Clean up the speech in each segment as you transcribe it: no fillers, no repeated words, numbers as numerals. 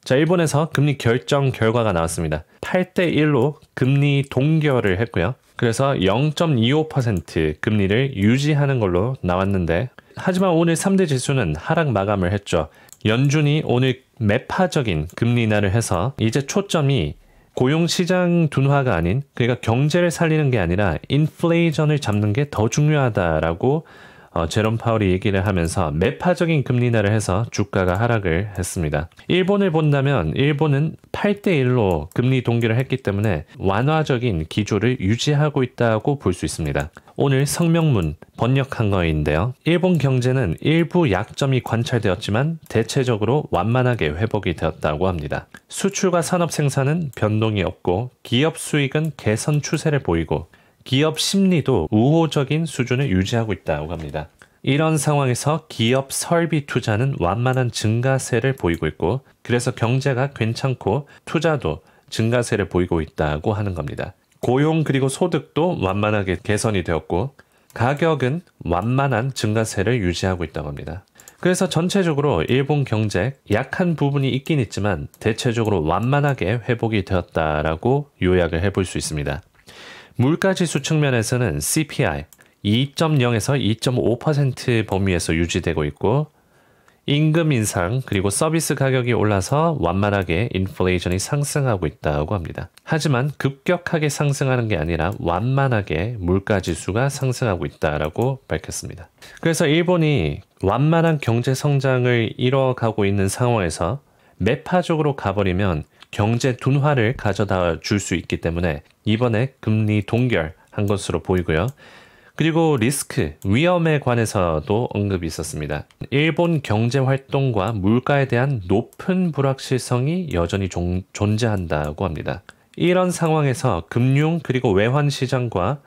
자, 일본에서 금리 결정 결과가 나왔습니다. 8대1로 금리 동결을 했고요. 그래서 0.25% 금리를 유지하는 걸로 나왔는데, 하지만 오늘 3대 지수는 하락 마감을 했죠. 연준이 오늘 매파적인 금리 인하를 해서 이제 초점이 고용시장 둔화가 아닌, 그러니까 경제를 살리는 게 아니라 인플레이션을 잡는 게 더 중요하다라고 제롬 파월이 얘기를 하면서 매파적인 금리 인하를 해서 주가가 하락을 했습니다. 일본을 본다면 일본은 8대1로 금리 동결을 했기 때문에 완화적인 기조를 유지하고 있다고 볼 수 있습니다. 오늘 성명문 번역한 거인데요. 일본 경제는 일부 약점이 관찰되었지만 대체적으로 완만하게 회복이 되었다고 합니다. 수출과 산업 생산은 변동이 없고 기업 수익은 개선 추세를 보이고 기업 심리도 우호적인 수준을 유지하고 있다고 합니다. 이런 상황에서 기업 설비 투자는 완만한 증가세를 보이고 있고, 그래서 경제가 괜찮고 투자도 증가세를 보이고 있다고 하는 겁니다. 고용 그리고 소득도 완만하게 개선이 되었고 가격은 완만한 증가세를 유지하고 있다고 합니다. 그래서 전체적으로 일본 경제 약한 부분이 있긴 있지만 대체적으로 완만하게 회복이 되었다라고 요약을 해볼 수 있습니다. 물가지수 측면에서는 CPI 2.0에서 2.5% 범위에서 유지되고 있고, 임금 인상 그리고 서비스 가격이 올라서 완만하게 인플레이션이 상승하고 있다고 합니다. 하지만 급격하게 상승하는 게 아니라 완만하게 물가지수가 상승하고 있다라고 밝혔습니다. 그래서 일본이 완만한 경제 성장을 이뤄가고 있는 상황에서 매파적으로 가버리면 경제 둔화를 가져다 줄 수 있기 때문에 이번에 금리 동결한 것으로 보이고요. 그리고 리스크, 위험에 관해서도 언급이 있었습니다. 일본 경제 활동과 물가에 대한 높은 불확실성이 여전히 존재한다고 합니다. 이런 상황에서 금융 그리고 외환 시장과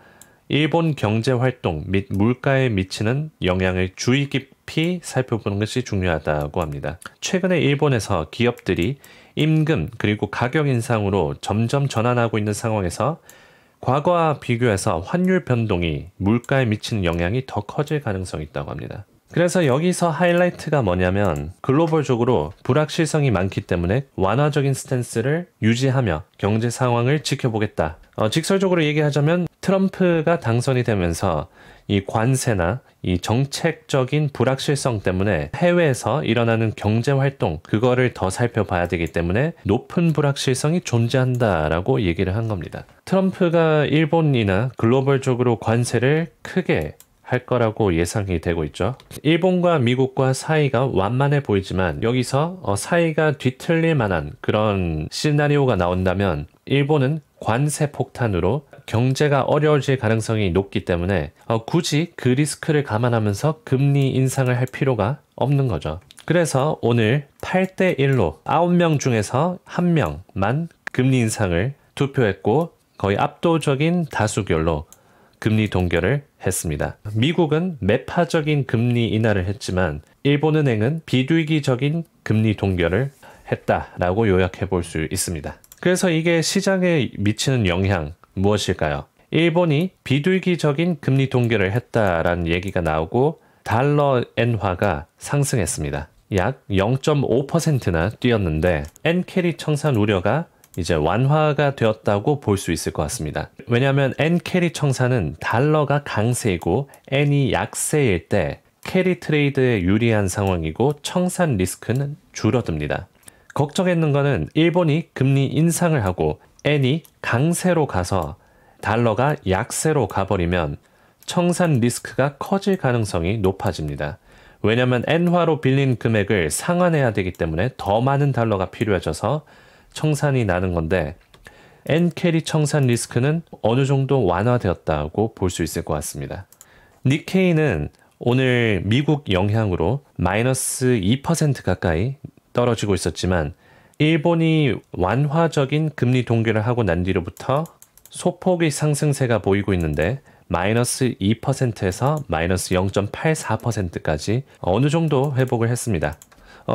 일본 경제 활동 및 물가에 미치는 영향을 주의 깊이 살펴보는 것이 중요하다고 합니다. 최근에 일본에서 기업들이 임금 그리고 가격 인상으로 점점 전환하고 있는 상황에서 과거와 비교해서 환율 변동이 물가에 미치는 영향이 더 커질 가능성이 있다고 합니다. 그래서 여기서 하이라이트가 뭐냐면 글로벌적으로 불확실성이 많기 때문에 완화적인 스탠스를 유지하며 경제 상황을 지켜보겠다. 직설적으로 얘기하자면 트럼프가 당선이 되면서 이 관세나 이 정책적인 불확실성 때문에 해외에서 일어나는 경제 활동 그거를 더 살펴봐야 되기 때문에 높은 불확실성이 존재한다라고 얘기를 한 겁니다. 트럼프가 일본이나 글로벌적으로 관세를 크게 할 거라고 예상이 되고 있죠. 일본과 미국과 사이가 완만해 보이지만 여기서 사이가 뒤틀릴 만한 그런 시나리오가 나온다면 일본은 관세 폭탄으로 경제가 어려워질 가능성이 높기 때문에 굳이 그 리스크를 감안하면서 금리 인상을 할 필요가 없는 거죠. 그래서 오늘 8대1로 9명 중에서 1명만 금리 인상을 투표했고 거의 압도적인 다수결로 금리 동결을 했습니다. 미국은 매파적인 금리 인하를 했지만 일본은행은 비둘기적인 금리 동결을 했다라고 요약해 볼 수 있습니다. 그래서 이게 시장에 미치는 영향 무엇일까요? 일본이 비둘기적인 금리 동결을 했다라는 얘기가 나오고 달러 엔화가 상승했습니다. 약 0.5%나 뛰었는데 엔캐리 청산 우려가 이제 완화가 되었다고 볼 수 있을 것 같습니다. 왜냐하면 엔캐리 청산은 달러가 강세이고 엔이 약세일 때 캐리 트레이드에 유리한 상황이고 청산 리스크는 줄어듭니다. 걱정했는 거는 일본이 금리 인상을 하고 엔이 강세로 가서 달러가 약세로 가버리면 청산 리스크가 커질 가능성이 높아집니다. 왜냐하면 엔화로 빌린 금액을 상환해야 되기 때문에 더 많은 달러가 필요해져서 청산이 나는 건데 엔캐리 청산 리스크는 어느 정도 완화되었다고 볼 수 있을 것 같습니다. 니케이는 오늘 미국 영향으로 마이너스 2% 가까이 떨어지고 있었지만 일본이 완화적인 금리 동결을 하고 난 뒤로부터 소폭의 상승세가 보이고 있는데 마이너스 2%에서 마이너스 0.84%까지 어느 정도 회복을 했습니다.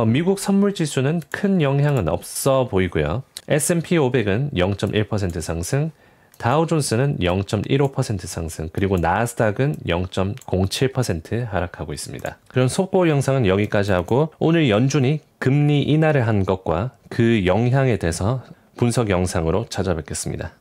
미국 선물지수는 큰 영향은 없어 보이고요. S&P 500은 0.1% 상승, 다우존스는 0.15% 상승, 그리고 나스닥은 0.07% 하락하고 있습니다. 그럼 속보 영상은 여기까지 하고 오늘 연준이 금리 인하를 한 것과 그 영향에 대해서 분석 영상으로 찾아뵙겠습니다.